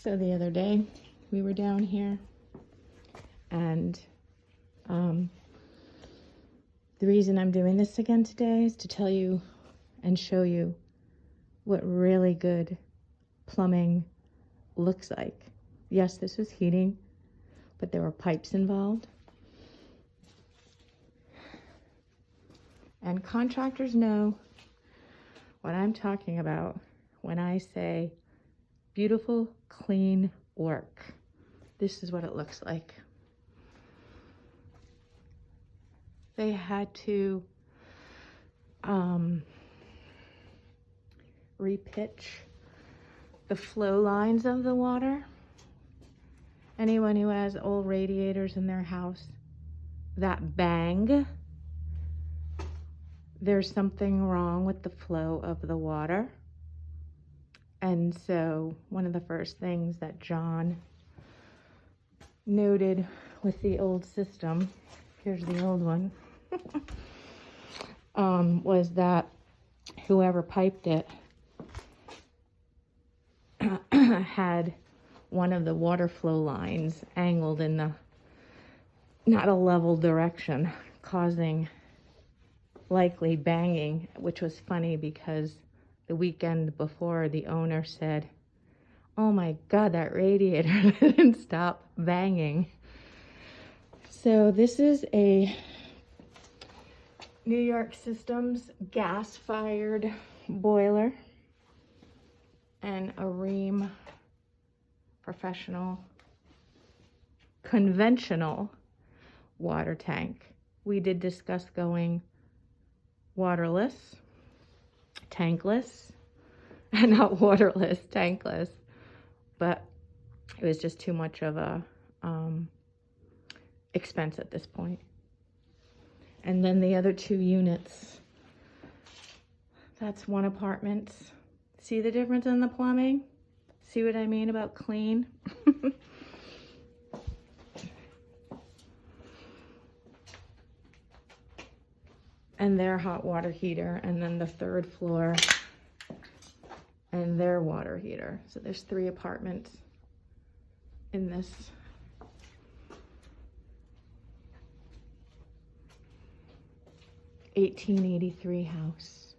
So the other day we were down here, and the reason I'm doing this again today is to tell you and show you what really good plumbing looks like. Yes, this was heating, but there were pipes involved. And contractors know what I'm talking about when I say beautiful, clean work. This is what it looks like. They had to repitch the flow lines of the water. Anyone who has old radiators in their house that bang, there's something wrong with the flow of the water. And so one of the first things that John noted with the old system, here's the old one, was that whoever piped it had one of the water flow lines angled in the not a level direction, causing likely banging, which was funny because the weekend before the owner said, "Oh my God, that radiator didn't stop banging." So this is a New York Systems gas-fired boiler and a Rheem professional conventional water tank. We did discuss going waterless, tankless, and not waterless, tankless, but it was just too much of a expense at this point. And then the other two units, that's one apartment. See the difference in the plumbing? See what I mean about clean? And their hot water heater, and then the third floor and their water heater. So there's 3 apartments in this. $1883 house.